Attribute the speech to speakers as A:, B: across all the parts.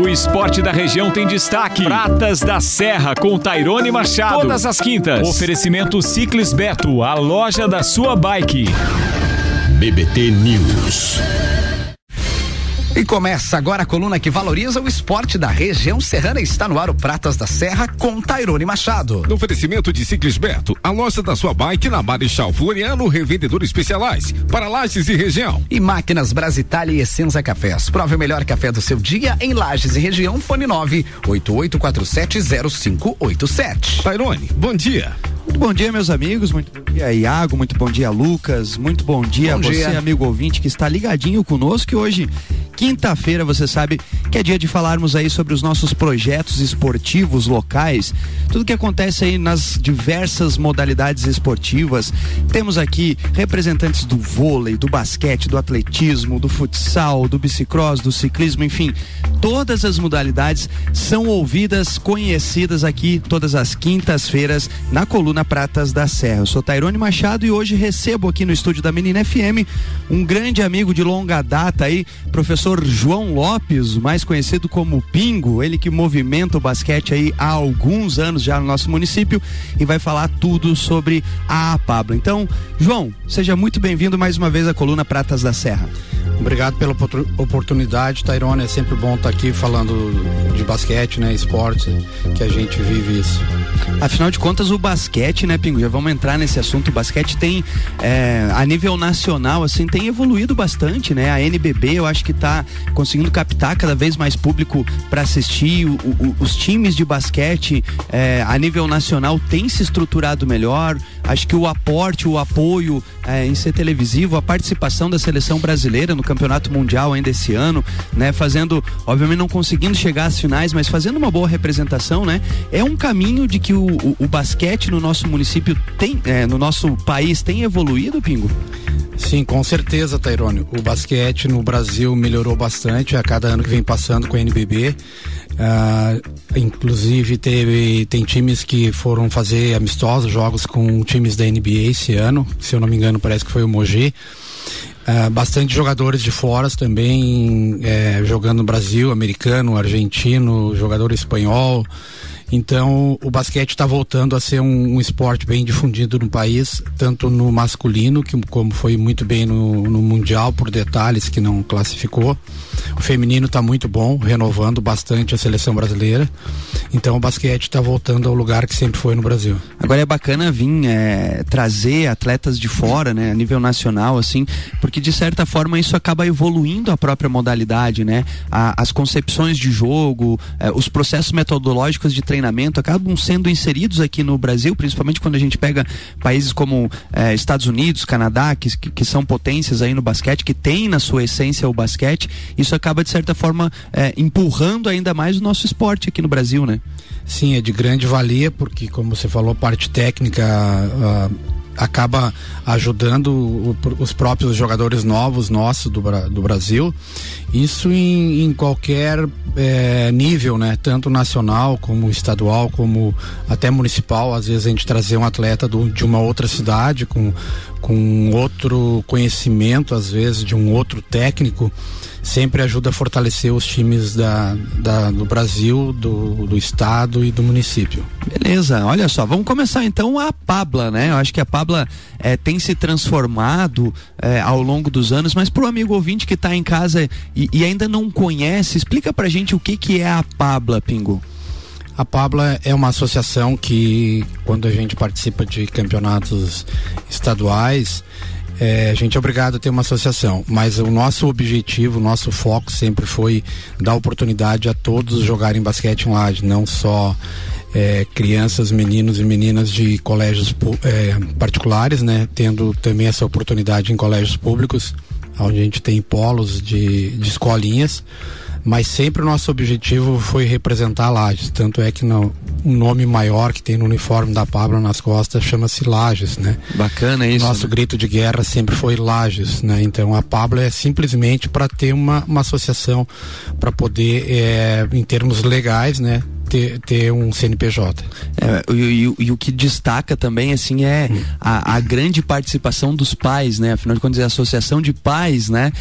A: O esporte da região tem destaque. Pratas da Serra com Tairone Machado. Todas as quintas. Oferecimento Ciclis Beto, a loja da sua bike.
B: BBT News.
C: E começa agora a coluna que valoriza o esporte da região serrana. Está no ar o Pratas da Serra com Tairone Machado.
B: No oferecimento de Ciclis Beto, a loja da sua bike na Marechal Floriano, revendedor Specialized para Lages e região.
C: E Máquinas Brasitalia e Essenza Cafés. Prove o melhor café do seu dia em Lages e região. Fone 988470587.
B: Tairone, bom dia.
D: Muito bom dia, meus amigos, muito bom dia, Iago, muito bom dia, Lucas, muito bom dia a você, amigo ouvinte, que está ligadinho conosco. E hoje, quinta-feira, você sabe que é dia de falarmos aí sobre os nossos projetos esportivos locais, tudo que acontece aí nas diversas modalidades esportivas. Temos aqui representantes do vôlei, do basquete, do atletismo, do futsal, do bicicross, do ciclismo, enfim, todas as modalidades são ouvidas, conhecidas aqui todas as quintas-feiras na coluna Pratas da Serra. Eu sou Tairone Machado e hoje recebo aqui no estúdio da Menina FM um grande amigo de longa data aí, professor João Lopes, mais conhecido como Pingo, ele que movimenta o basquete aí há alguns anos já no nosso município e vai falar tudo sobre a APABLA. Então, João, seja muito bem-vindo mais uma vez à coluna Pratas da Serra.
E: Obrigado pela oportunidade, Tairone, é sempre bom estar aqui falando de basquete, né, esporte, que a gente vive isso.
D: Afinal de contas, o basquete, né, Pingo, já vamos entrar nesse assunto, o basquete tem, a nível nacional, assim, tem evoluído bastante, né, a NBB eu acho que está conseguindo captar cada vez mais público para assistir, os times de basquete a nível nacional tem se estruturado melhor, acho que o aporte, o apoio em ser televisivo, a participação da seleção brasileira no Campeonato Mundial ainda esse ano, né, fazendo, obviamente não conseguindo chegar às finais, mas fazendo uma boa representação, né, é um caminho de que o basquete no nosso município tem, no nosso país tem evoluído, Pingo?
E: Sim, com certeza, Tairone. O basquete no Brasil melhorou bastante a cada ano que vem passando com a NBB. Inclusive tem times que foram fazer amistosos, jogos com times da NBA esse ano, se eu não me engano parece que foi o Mogi. Bastante jogadores de fora também jogando no Brasil, americano, argentino, jogador espanhol. Então o basquete está voltando a ser um esporte bem difundido no país, tanto no masculino, como foi muito bem no Mundial, por detalhes que não classificou. O feminino está muito bom, renovando bastante a seleção brasileira. Então o basquete está voltando ao lugar que sempre foi no Brasil.
D: Agora é bacana vir trazer atletas de fora, né, a nível nacional, assim, porque de certa forma isso acaba evoluindo a própria modalidade, né? As concepções de jogo, os processos metodológicos de treinamento acabam sendo inseridos aqui no Brasil, principalmente quando a gente pega países como Estados Unidos, Canadá, que são potências aí no basquete, que tem na sua essência o basquete. Isso acaba de certa forma empurrando ainda mais o nosso esporte aqui no Brasil, né?
E: Sim, é de grande valia, porque como você falou, a parte técnica acaba ajudando os próprios jogadores novos nossos do Brasil, isso em qualquer nível, né? Tanto nacional como estadual, como até municipal. Às vezes a gente trazer um atleta de uma outra cidade com outro conhecimento, às vezes de um outro técnico, sempre ajuda a fortalecer os times do Brasil, do estado e do município.
D: Beleza, olha só, vamos começar então a APABLA, né? Eu acho que a APABLA tem se transformado ao longo dos anos, mas pro amigo ouvinte que está em casa e ainda não conhece, explica pra gente o que é a APABLA, Pingo.
E: A APABLA é uma associação que, quando a gente participa de campeonatos estaduais, a gente é obrigado a ter uma associação, mas o nosso objetivo, o nosso foco sempre foi dar oportunidade a todos jogarem basquete em Lages, não só crianças, meninos e meninas de colégios particulares, né, tendo também essa oportunidade em colégios públicos, onde a gente tem polos de escolinhas, mas sempre o nosso objetivo foi representar Lages, tanto é que um nome maior que tem no uniforme da APABLA nas costas chama-se Lages, né? Bacana isso. Nosso grito de guerra sempre foi Lages, né? Então a APABLA é simplesmente para ter uma associação para poder, em termos legais, né, ter um CNPJ.
D: E o que destaca também, assim, é a grande participação dos pais, né? Afinal de contas, é a associação de pais, né?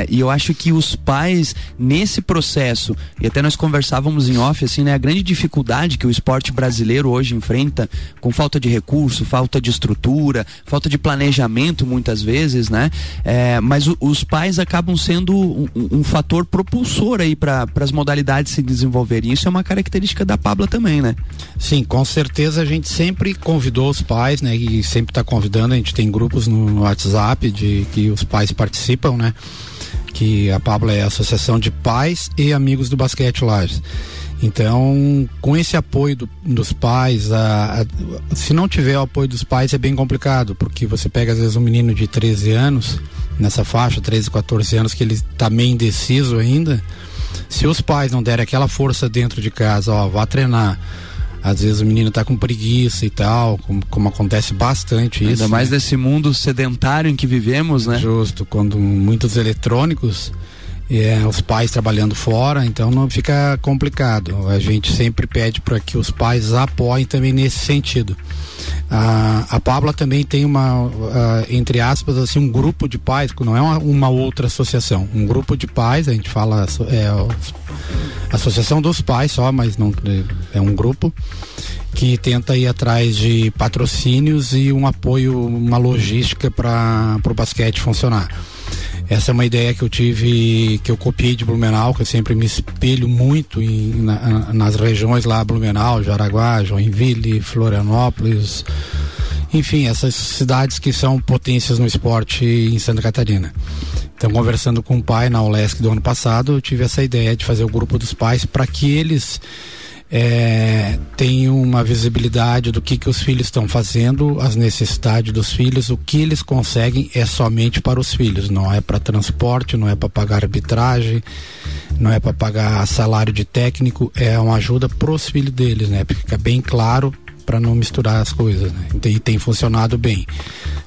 D: E eu acho que os pais, nesse processo, e até nós conversávamos em off, assim, né? A grande dificuldade que o esporte brasileiro hoje enfrenta, com falta de recurso, falta de estrutura, falta de planejamento, muitas vezes, né? Mas os pais acabam sendo um fator propulsor aí para as modalidades se desenvolverem. Isso é uma característica da Pabla também, né?
E: Sim, com certeza a gente sempre convidou os pais, né? E sempre está convidando, a gente tem grupos no WhatsApp de que os pais participam, né? Que a Pabla é a Associação de Pais e Amigos do Basquete Lages. Então, com esse apoio dos pais, se não tiver o apoio dos pais é bem complicado, porque você pega às vezes um menino de 13 anos, nessa faixa, 13, 14 anos, que ele está meio indeciso ainda. Se os pais não derem aquela força dentro de casa, vá treinar. Às vezes o menino tá com preguiça e tal, como acontece bastante isso.
D: Ainda mais nesse mundo sedentário em que vivemos, né?
E: Justo, quando muitos eletrônicos, os pais trabalhando fora, então não fica complicado. A gente sempre pede para que os pais apoiem também nesse sentido. A Pabla também tem entre aspas, assim, um grupo de pais, não é uma outra associação, um grupo de pais, a gente fala Associação dos Pais só, mas não é um grupo que tenta ir atrás de patrocínios e um apoio, uma logística para o basquete funcionar. Essa é uma ideia que eu tive, que eu copiei de Blumenau, que eu sempre me espelho muito nas regiões lá, Blumenau, Jaraguá, Joinville, Florianópolis, enfim, essas cidades que são potências no esporte em Santa Catarina. Então, conversando com o pai na ULESC do ano passado, eu tive essa ideia de fazer o grupo dos pais para que eles tenham uma visibilidade do que os filhos estão fazendo, as necessidades dos filhos, o que eles conseguem é somente para os filhos, não é para transporte, não é para pagar arbitragem, não é para pagar salário de técnico, é uma ajuda para os filhos deles, né? Fica bem claro para não misturar as coisas, né? E tem funcionado bem.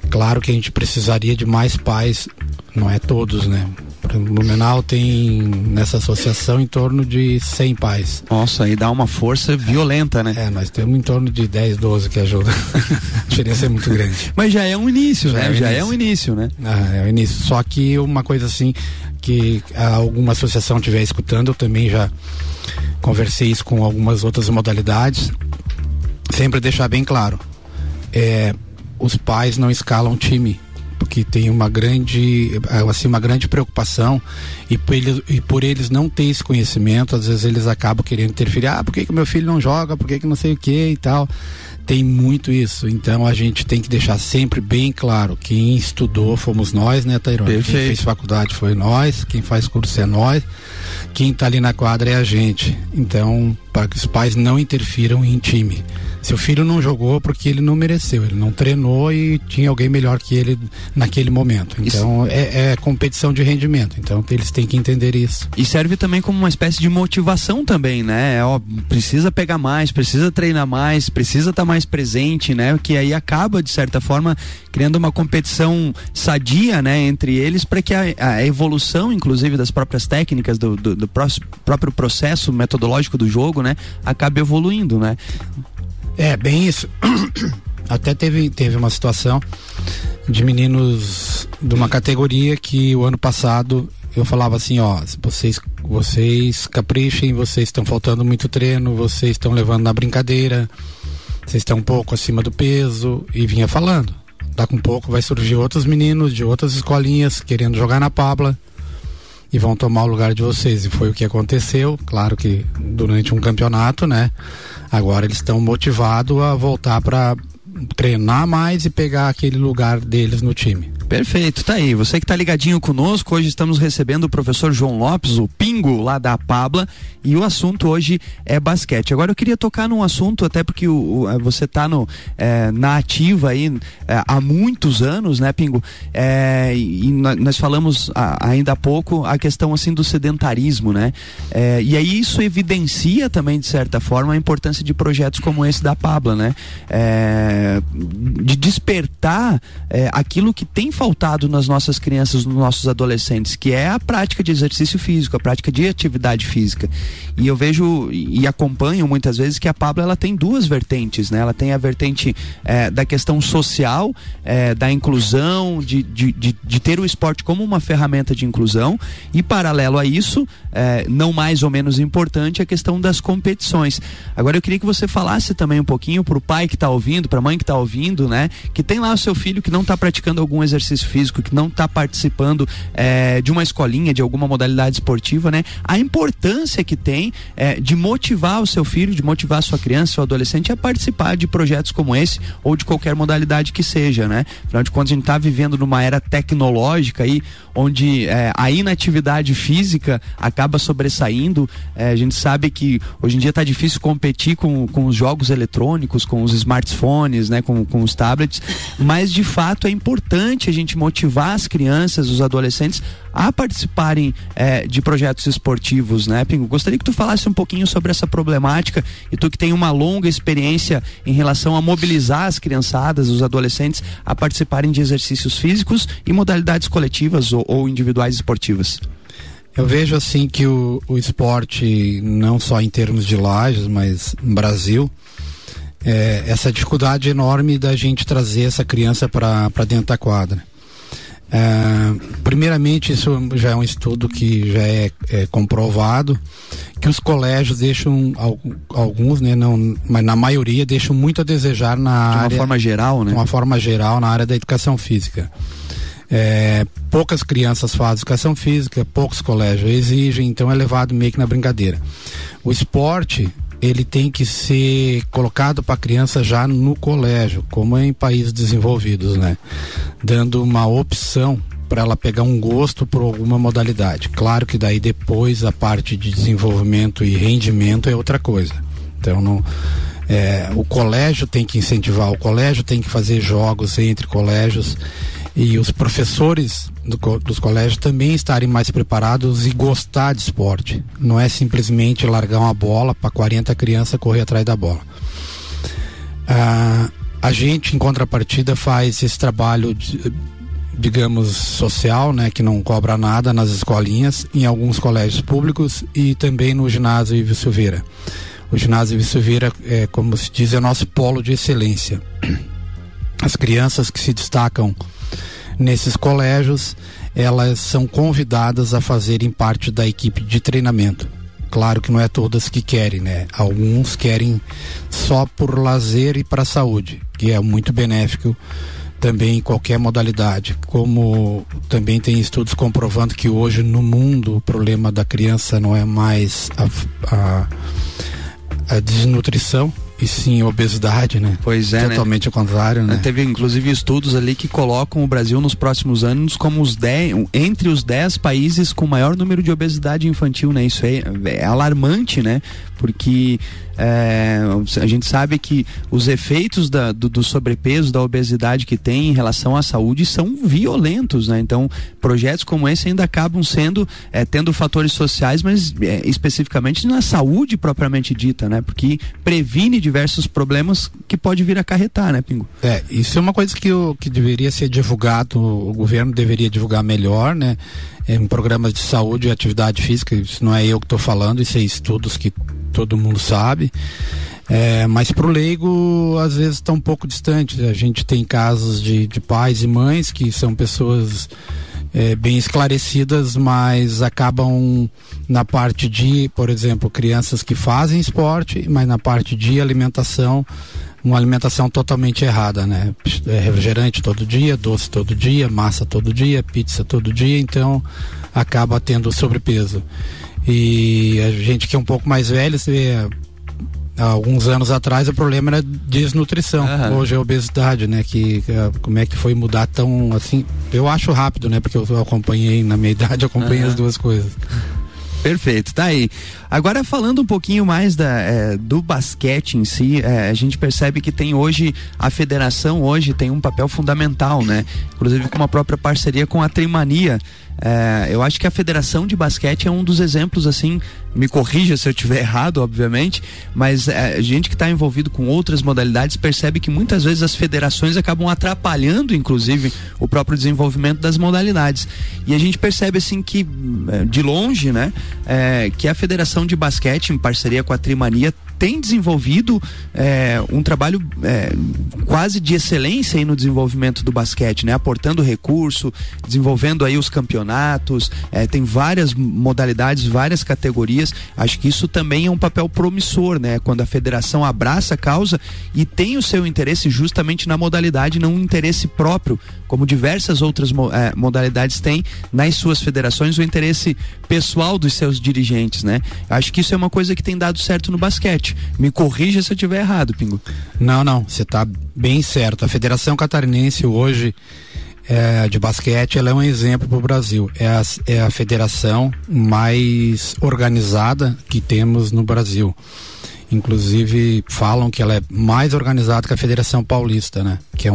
E: Claro que a gente precisaria de mais pais, não é todos, né? Blumenau tem nessa associação em torno de 100 pais.
D: Nossa, aí dá uma força violenta, né?
E: Nós temos em torno de 10, 12 que ajudam. A diferença é muito grande.
D: Mas já é um início, né? Já é um início, né?
E: É um início. Só que uma coisa assim, que alguma associação estiver escutando, eu também já conversei isso com algumas outras modalidades. Sempre deixar bem claro, os pais não escalam time, porque tem uma grande preocupação e por eles não ter esse conhecimento, às vezes eles acabam querendo interferir, por que meu filho não joga, por que não sei o que e tal. Tem muito isso, então a gente tem que deixar sempre bem claro, quem estudou fomos nós, né, Tairone? Perfeito. Quem fez faculdade foi nós, quem faz curso é nós, quem tá ali na quadra é a gente. Então, para que os pais não interfiram em time. Seu filho não jogou porque ele não mereceu, ele não treinou e tinha alguém melhor que ele naquele momento. Então é competição de rendimento, então eles têm que entender isso.
D: E serve também como uma espécie de motivação também, né? Precisa pegar mais, precisa treinar mais, precisa estar mais presente, né? Que aí acaba, de certa forma, criando uma competição sadia, né? Entre eles, para que a evolução, inclusive, das próprias técnicas, do próprio processo metodológico do jogo, né? Acabe evoluindo, né?
E: Bem isso. Até teve uma situação de meninos de uma categoria que o ano passado eu falava assim, vocês caprichem, vocês estão faltando muito treino, vocês estão levando na brincadeira, vocês estão um pouco acima do peso, e vinha falando. Daqui um pouco vai surgir outros meninos de outras escolinhas querendo jogar na Pabla e vão tomar o lugar de vocês, e foi o que aconteceu. Claro que durante um campeonato, né? Agora eles estão motivados a voltar para treinar mais e pegar aquele lugar deles no time.
D: Perfeito, tá aí. Você que tá ligadinho conosco, hoje estamos recebendo o professor João Lopes, o Pingo, lá da Pabla, e o assunto hoje é basquete. Agora eu queria tocar num assunto, até porque você tá na ativa aí há muitos anos, né, Pingo? E nós falamos ainda há pouco a questão assim do sedentarismo, né? E aí isso evidencia também, de certa forma, a importância de projetos como esse da Pabla, né? De despertar aquilo que tem faltado nas nossas crianças, nos nossos adolescentes, que é a prática de exercício físico, a prática de atividade física. E eu vejo e acompanho muitas vezes que a Pablo, ela tem duas vertentes, né? Ela tem a vertente da questão social, da inclusão, de ter o esporte como uma ferramenta de inclusão, e paralelo a isso, não mais ou menos importante, a questão das competições. Agora eu queria que você falasse também um pouquinho pro pai que está ouvindo, pra mãe que está ouvindo, né? Que tem lá o seu filho que não está praticando algum exercício físico, que não está participando de uma escolinha, de alguma modalidade esportiva, né? A importância que tem de motivar o seu filho, de motivar a sua criança, seu adolescente a participar de projetos como esse, ou de qualquer modalidade que seja, né? Afinal de contas, a gente está vivendo numa era tecnológica aí, onde a inatividade física acaba sobressaindo. A gente sabe que hoje em dia está difícil competir com os jogos eletrônicos, com os smartphones, né? Com os tablets, mas de fato é importante a gente motivar as crianças, os adolescentes a participarem de projetos esportivos, né, Pingo? Gostaria que tu falasse um pouquinho sobre essa problemática, e tu que tem uma longa experiência em relação a mobilizar as criançadas, os adolescentes a participarem de exercícios físicos e modalidades coletivas ou individuais esportivas.
E: Eu vejo assim que o esporte, não só em termos de Lages, mas no Brasil, essa dificuldade enorme da gente trazer essa criança para dentro da quadra. Primeiramente, isso já é um estudo que já é comprovado, que os colégios deixam, alguns, né, não, mas na maioria deixam muito a desejar na área,
D: de uma forma geral, né?
E: De uma forma geral, na área da educação física. Poucas crianças fazem educação física, poucos colégios exigem, então é levado meio que na brincadeira. O esporte, ele tem que ser colocado para a criança já no colégio, como é em países desenvolvidos, né? Dando uma opção para ela pegar um gosto por alguma modalidade. Claro que daí depois a parte de desenvolvimento e rendimento é outra coisa. Então o colégio tem que incentivar, o colégio tem que fazer jogos entre colégios, e os professores dos colégios também estarem mais preparados e gostar de esporte. Não é simplesmente largar uma bola para 40 crianças correr atrás da bola. A gente, em contrapartida, faz esse trabalho digamos social, né, que não cobra nada nas escolinhas, em alguns colégios públicos e também no ginásio Ives Silveira. O ginásio Ives Silveira, como se diz, é o nosso polo de excelência. As crianças que se destacam nesses colégios, elas são convidadas a fazerem parte da equipe de treinamento. Claro que não é todas que querem, né? Alguns querem só por lazer e para a saúde, que é muito benéfico também em qualquer modalidade. Como também tem estudos comprovando que hoje no mundo o problema da criança não é mais a desnutrição, e sim obesidade, né?
D: Pois é,
E: totalmente ao contrário, né?
D: Teve inclusive estudos ali que colocam o Brasil nos próximos anos como entre os 10 países com maior número de obesidade infantil, né? Isso é alarmante, né? Porque a gente sabe que os efeitos do sobrepeso, da obesidade que tem em relação à saúde são violentos, né? Então, projetos como esse ainda acabam tendo fatores sociais, mas especificamente na saúde propriamente dita, né? Porque previne diversos problemas que pode vir a acarretar, né, Pingo?
E: Isso é uma coisa que deveria ser divulgado, o governo deveria divulgar melhor, né? Em programas de saúde e atividade física. Isso não é eu que estou falando, isso é estudos que todo mundo sabe, mas para o leigo às vezes está um pouco distante. A gente tem casos de pais e mães que são pessoas bem esclarecidas, mas acabam na parte de, por exemplo, crianças que fazem esporte, mas na parte de alimentação, uma alimentação totalmente errada, né? Refrigerante todo dia, doce todo dia, massa todo dia, pizza todo dia, então acaba tendo sobrepeso. E a gente que é um pouco mais velho, você vê, há alguns anos atrás o problema era desnutrição. Hoje é obesidade, né? Como é que foi mudar tão assim? Eu acho rápido, né? Porque eu acompanhei, na minha idade, acompanhei as duas coisas.
D: Perfeito, tá aí. Agora falando um pouquinho mais do basquete em si, a gente percebe que tem hoje, a federação hoje tem um papel fundamental, né? Inclusive com uma própria parceria com a Trimania, Eu acho que a Federação de Basquete é um dos exemplos, assim, me corrija se eu estiver errado, obviamente, mas a gente que está envolvido com outras modalidades percebe que muitas vezes as federações acabam atrapalhando, inclusive, o próprio desenvolvimento das modalidades. E a gente percebe, assim, que de longe, né, que a Federação de Basquete, em parceria com a Trimania, tem desenvolvido um trabalho quase de excelência aí no desenvolvimento do basquete, né? Aportando recurso, desenvolvendo aí os campeonatos, tem várias modalidades, várias categorias. Acho que isso também é um papel promissor, né? Quando a federação abraça a causa e tem o seu interesse justamente na modalidade, não um interesse próprio, como diversas outras modalidades têm nas suas federações, o interesse pessoal dos seus dirigentes, né? Acho que isso é uma coisa que tem dado certo no basquete. Me corrija se eu estiver errado, Pingo.
E: Não, você está bem certo. A Federação Catarinense hoje de basquete, ela é um exemplo para o Brasil. É a federação mais organizada que temos no Brasil. Inclusive falam que ela é mais organizada que a Federação Paulista, né? Que é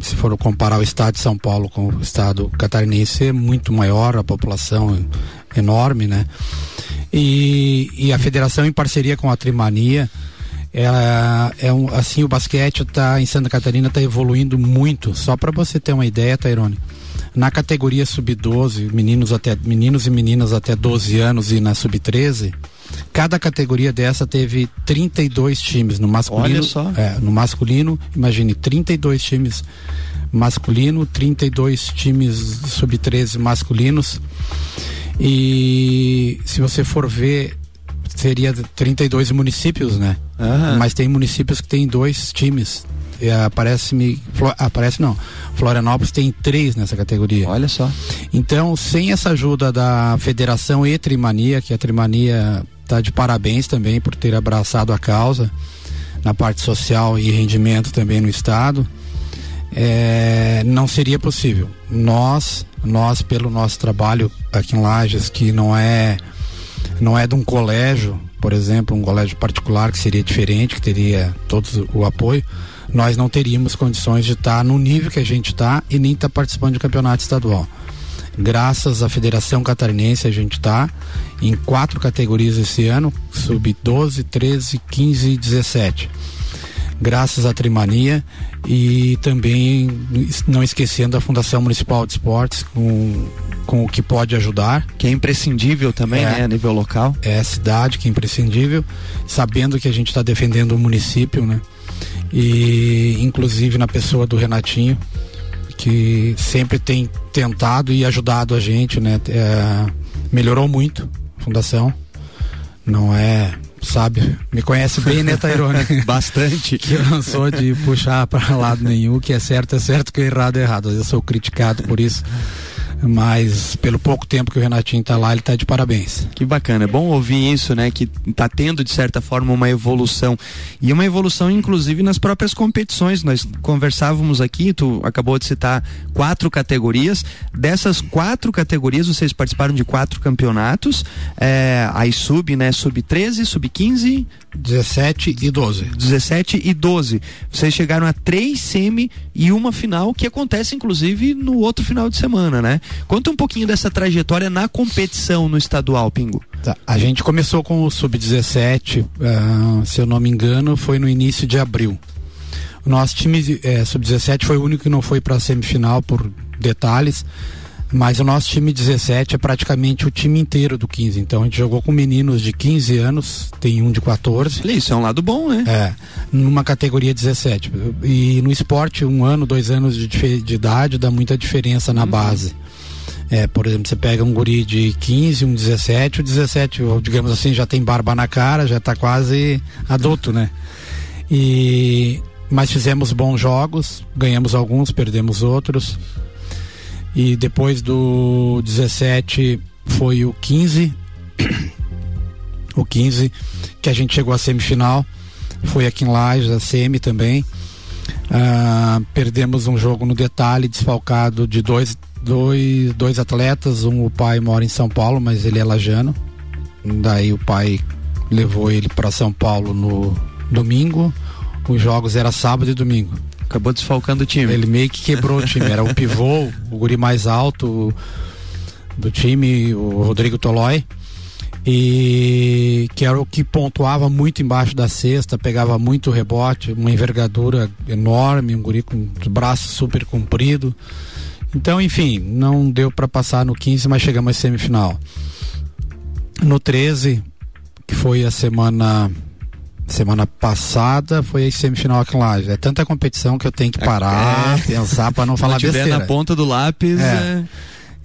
E: se for comparar o estado de São Paulo com o estado catarinense, é muito maior, a população é enorme, né? E a federação, em parceria com a Trimania, assim, o basquete em Santa Catarina está evoluindo muito. Só para você ter uma ideia, Tairone, na categoria sub-12, meninos e meninas até 12 anos, e na sub-13, cada categoria dessa teve 32 times. No masculino,
D: olha só.
E: No masculino, imagine, 32 times masculino, 32 times sub-13 masculinos. E se você for ver, seria 32 municípios, né? Mas tem municípios que tem 2 times. Florianópolis tem 3 nessa categoria.
D: Olha só.
E: Então, sem essa ajuda da Federação e Trimania, que a Trimania está de parabéns também por ter abraçado a causa na parte social e rendimento também no estado, não seria possível. Nós, pelo nosso trabalho aqui em Lages, que não é de um colégio, por exemplo, um colégio particular, que seria diferente, que teria todo o apoio, nós não teríamos condições de estar no nível que a gente está e nem estar participando de campeonato estadual. Graças à Federação Catarinense, a gente está em 4 categorias esse ano, sub-12, 13, 15 e 17. Graças à Trimania, e também não esquecendo a Fundação Municipal de Esportes com o que pode ajudar.
D: Que é imprescindível também, né, a nível local.
E: É a cidade que é imprescindível, sabendo que a gente está defendendo o município, né? E inclusive na pessoa do Renatinho, que sempre tem tentado e ajudado a gente, né? Melhorou muito a fundação. Não é, sabe, me conhece bem, né, Tairone?
D: Bastante.
E: Que eu não sou de puxar para lado nenhum, que é certo, que é errado, é errado. Às vezes eu sou criticado por isso, mas pelo pouco tempo que o Renatinho tá lá, ele tá de parabéns.
D: Que bacana, é bom ouvir isso, né, que tá tendo de certa forma uma evolução, e uma evolução inclusive nas próprias competições. Nós conversávamos aqui, tu acabou de citar 4 categorias. Dessas 4 categorias, vocês participaram de 4 campeonatos, aí sub-13, sub-15,
E: 17 e 12.
D: 17 e 12. Vocês chegaram a 3 semi e uma final, que acontece inclusive no outro final de semana, né? Conta um pouquinho dessa trajetória na competição no estadual, Pingo.
E: Tá. A gente começou com o sub-17, se eu não me engano, foi no início de abril. O nosso time sub-17 foi o único que não foi para a semifinal por detalhes, mas o nosso time 17 é praticamente o time inteiro do 15. Então a gente jogou com meninos de 15 anos, tem um de 14.
D: Isso é um lado bom, né?
E: Numa categoria 17. E no esporte, 1 ano, 2 anos de idade dá muita diferença na base. Por exemplo, você pega um guri de 15, um 17, o 17, digamos assim, já tem barba na cara, já tá quase adulto, né? Mas fizemos bons jogos, ganhamos alguns, perdemos outros. E depois do 17 foi o 15, o 15 que a gente chegou à semifinal, foi aqui em Lages, a semi também. Perdemos um jogo no detalhe, desfalcado de dois atletas. O pai mora em São Paulo, mas ele é lajano. Daí o pai levou ele para São Paulo no domingo. Os jogos eram sábado e domingo.
D: Acabou desfalcando o time.
E: Ele meio que quebrou o time. Era o pivô, o guri mais alto, do time, o Rodrigo Tolói, e que era o que pontuava muito embaixo da cesta, pegava muito rebote, uma envergadura enorme, um guri com os braços super comprido. Então, enfim, não deu para passar no 15, mas chegamos à semifinal. No 13, que foi a semana passada, foi a semifinal aqui em Lages. É tanta competição que eu tenho que parar, pensar para não falar besteira.
D: Na ponta do lápis.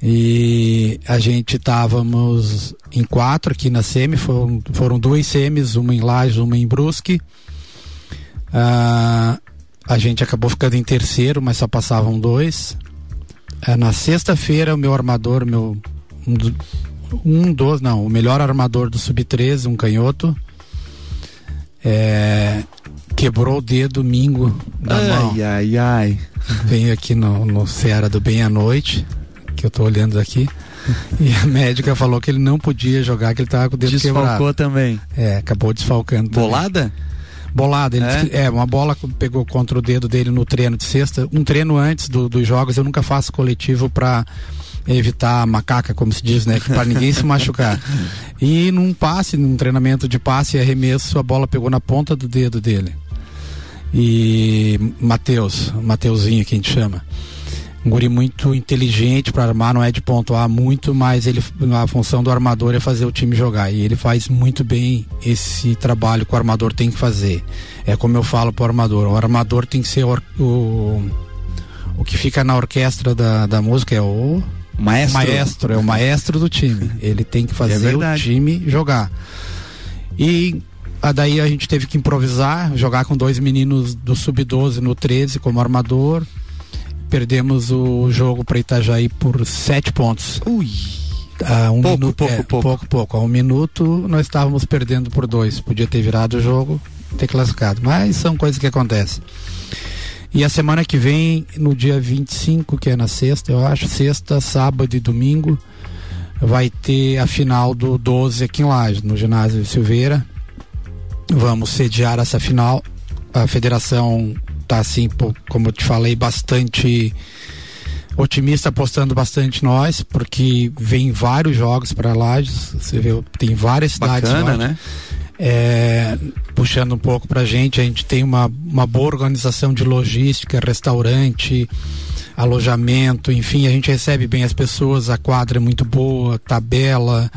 E: E a gente estávamos em 4 aqui na semi, foram 2 semis, uma em Lages, uma em Brusque. A gente acabou ficando em terceiro, mas só passavam 2. Na sexta-feira, o meu armador, o melhor armador do Sub-13, um canhoto, quebrou o dedo domingo da mão. Veio aqui no Ceará do Bem à Noite, que eu tô olhando aqui, e a médica falou que ele não podia jogar, que ele tava com o dedo quebrado.
D: Desfalcou também.
E: Acabou desfalcando.
D: Bolada?
E: Bolada, uma bola pegou contra o dedo dele no treino de sexta. Um treino antes dos jogos, eu nunca faço coletivo para evitar a macaca, como se diz, né? Para ninguém se machucar. E num treinamento de passe e arremesso, a bola pegou na ponta do dedo dele. E Mateuzinho, que a gente chama. Um guri muito inteligente para armar, não é de pontuar muito, mas a função do armador é fazer o time jogar, e ele faz muito bem esse trabalho que o armador tem que fazer. É como eu falo pro armador, o armador tem que ser o que fica na orquestra da música, é o maestro, é o maestro do time. Ele tem que fazer o time jogar. E daí a gente teve que improvisar, jogar com 2 meninos do Sub-12 no 13 como armador. Perdemos o jogo para Itajaí por 7 pontos. Pouco. A 1 minuto nós estávamos perdendo por 2. Podia ter virado o jogo, ter classificado. Mas são coisas que acontecem. E a semana que vem, no dia 25, que é na sexta, eu acho, sexta, sábado e domingo, vai ter a final do 12 aqui em Lages, no ginásio Silveira. Vamos sediar essa final. A federação tá assim, como eu te falei, bastante otimista, apostando bastante nós, porque vem vários jogos para Lages, você vê, tem várias cidades.
D: Bacana, né?
E: Puxando um pouco pra gente, a gente tem uma boa organização de logística, restaurante, alojamento, enfim, a gente recebe bem as pessoas, a quadra é muito boa, tabela,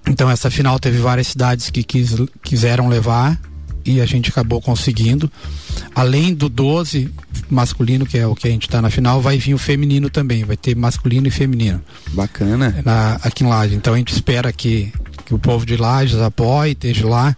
E: então essa final teve várias cidades que quiseram levar, e a gente acabou conseguindo. Além do 12 masculino, que é o que a gente tá na final, vai vir o feminino também, vai ter masculino e feminino.
D: Bacana.
E: Aqui em Lages. Então a gente espera que o povo de Lages apoie, esteja lá.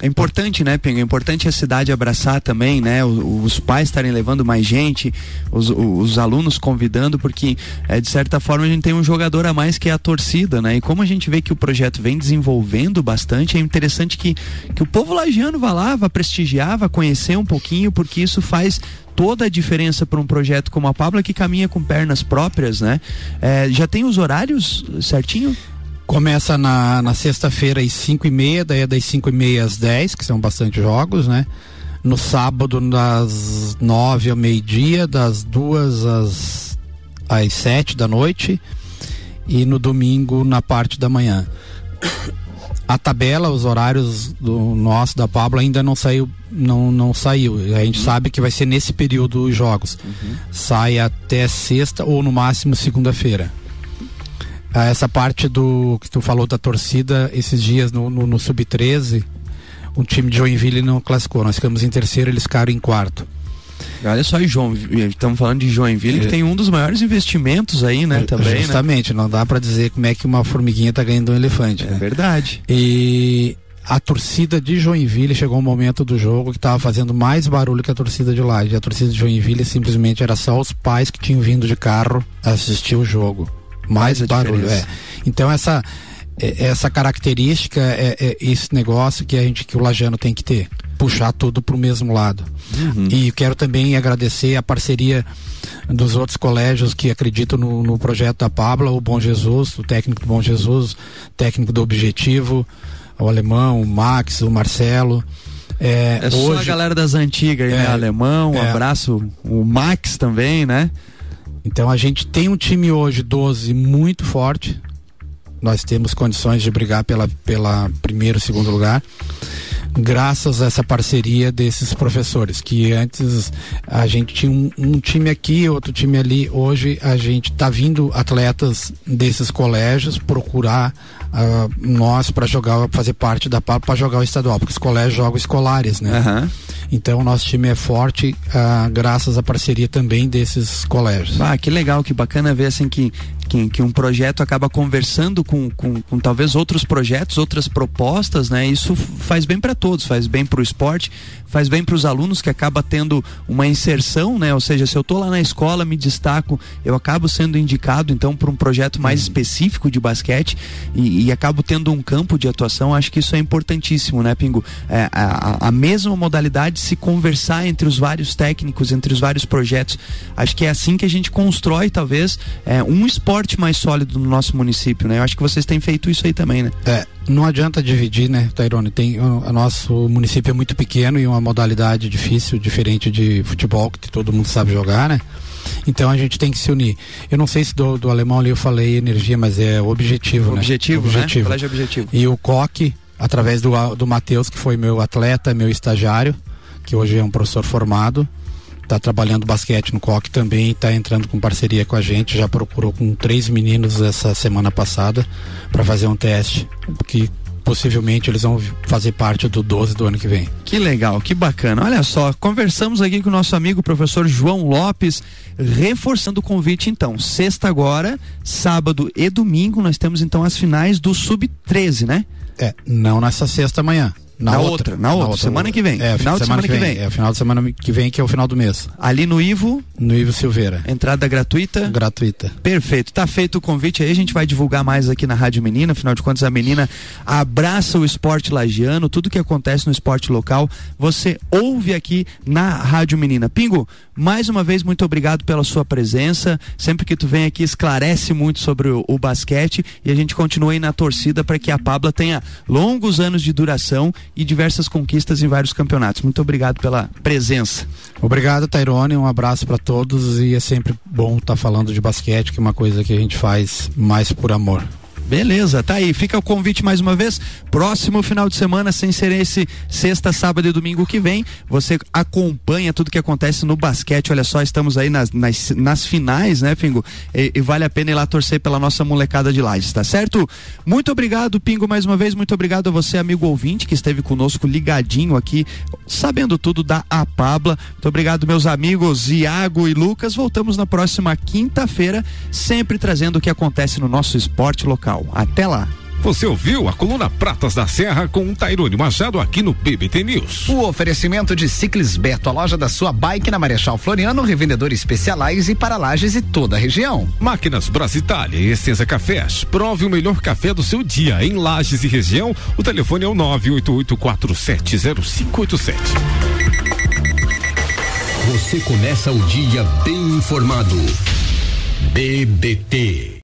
D: É importante, né, Penga? É importante a cidade abraçar também, né? Os pais estarem levando mais gente, os alunos convidando, porque de certa forma a gente tem um jogador a mais que é a torcida, né? E como a gente vê que o projeto vem desenvolvendo bastante, é interessante que o povo lagiano vá lá, vá prestigiar, vá conhecer um pouquinho, porque isso faz toda a diferença para um projeto como a Pabla, que caminha com pernas próprias, né? Já tem os horários certinho?
E: Começa na sexta-feira às 5h30, daí é das 5h30 às 10, que são bastante jogos, né? No sábado, das 9 ao meio-dia, das 2 às 7 da noite, e no domingo, na parte da manhã. A tabela, os horários da Pablo ainda não saiu, não saiu. A gente sabe que vai ser nesse período os jogos. Sai até sexta ou no máximo segunda-feira. Essa parte que tu falou da torcida, esses dias no Sub-13, o time de Joinville não classificou. Nós ficamos em terceiro, eles ficaram em quarto.
D: Olha só, estamos falando de Joinville, que tem um dos maiores investimentos aí, né? Também,
E: justamente, né? Não dá para dizer como é que uma formiguinha tá ganhando um elefante.
D: É verdade.
E: E a torcida de Joinville chegou um momento do jogo que estava fazendo mais barulho que a torcida de Lages. A torcida de Joinville simplesmente era só os pais que tinham vindo de carro assistir o jogo. Mais barulho, Então essa característica esse negócio que o lagiano tem que ter, puxar tudo pro mesmo lado. E quero também agradecer a parceria dos outros colégios que acreditam no projeto da Pabla, o Bom Jesus, o técnico do Bom Jesus, técnico do Objetivo, o Alemão, o Max, o Marcelo.
D: Só a galera das antigas aí, né? Alemão, um abraço, o Max também, né?
E: Então a gente tem um time hoje 12 muito forte. Nós temos condições de brigar pela primeiro e segundo lugar, graças a essa parceria desses professores, que antes a gente tinha um time aqui, outro time ali. Hoje a gente tá vindo atletas desses colégios procurar nós para jogar, fazer parte da PAB para jogar o estadual, porque os colégios jogam escolares, né?
D: Uhum.
E: Então o nosso time é forte graças à parceria também desses colégios.
D: Que legal, que bacana ver assim que um projeto acaba conversando com talvez outros projetos, outras propostas, né? Isso faz bem para todos, faz bem para o esporte, faz bem para os alunos, que acaba tendo uma inserção, né? Ou seja, se eu tô lá na escola, me destaco, eu acabo sendo indicado então para um projeto mais específico de basquete e acabo tendo um campo de atuação. Acho que isso é importantíssimo, né, Pingo? A mesma modalidade, se conversar entre os vários técnicos, entre os vários projetos. Acho que é assim que a gente constrói talvez um esporte mais sólido no nosso município, né? Eu acho que vocês têm feito isso aí também, né?
E: Não adianta dividir, né, Tairone? O nosso município é muito pequeno e uma modalidade difícil, diferente de futebol, que todo mundo sabe jogar, né? Então a gente tem que se unir. Eu não sei se do alemão ali eu falei energia, mas é objetivo, né?
D: Objetivo, né? Colégio Objetivo.
E: E o Coque, através do Matheus, que foi meu atleta, meu estagiário, que hoje é um professor formado, está trabalhando basquete no Coque também, está entrando com parceria com a gente, já procurou com 3 meninos essa semana passada para fazer um teste, que possivelmente eles vão fazer parte do 12 do ano que vem.
D: Que legal, que bacana. Olha só, conversamos aqui com o nosso amigo professor João Lopes, reforçando o convite então, sexta agora, sábado e domingo, nós temos então as finais do Sub-13, né?
E: Não nessa sexta amanhã. Na outra,
D: semana que vem.
E: Final de semana que vem. Final de semana que vem, que é o final do mês.
D: Ali no Ivo
E: Silveira.
D: Entrada gratuita?
E: Gratuita.
D: Perfeito, tá feito o convite aí, a gente vai divulgar mais aqui na Rádio Menina, afinal de contas a Menina abraça o esporte lagiano, tudo que acontece no esporte local, você ouve aqui na Rádio Menina. Pingo, mais uma vez, muito obrigado pela sua presença, sempre que tu vem aqui esclarece muito sobre o basquete e a gente continua aí na torcida para que a Pabla tenha longos anos de duração e diversas conquistas em vários campeonatos. Muito obrigado pela presença.
E: Obrigado, Tairone, um abraço para todos e é sempre bom estar falando de basquete, que é uma coisa que a gente faz mais por amor.
D: Beleza, tá aí, fica o convite mais uma vez, próximo final de semana, sem ser esse sexta, sábado e domingo que vem, você acompanha tudo que acontece no basquete. Olha só, estamos aí nas finais, né, Pingo? E vale a pena ir lá torcer pela nossa molecada de Lages, tá certo? Muito obrigado, Pingo, mais uma vez, muito obrigado a você, amigo ouvinte, que esteve conosco ligadinho aqui, sabendo tudo da Apabla. Muito obrigado, meus amigos Iago e Lucas. Voltamos na próxima quinta-feira, sempre trazendo o que acontece no nosso esporte local. Até lá.
B: Você ouviu a coluna Pratas da Serra com o Tairone Machado aqui no BBT News.
C: O oferecimento de Ciclis Beto, a loja da sua bike na Marechal Floriano, revendedor Specialized e para Lages e toda a região.
B: Máquinas Brasitália e Essência Cafés. Prove o melhor café do seu dia em Lages e região. O telefone é o 988470587.
F: Você começa o dia bem informado. BBT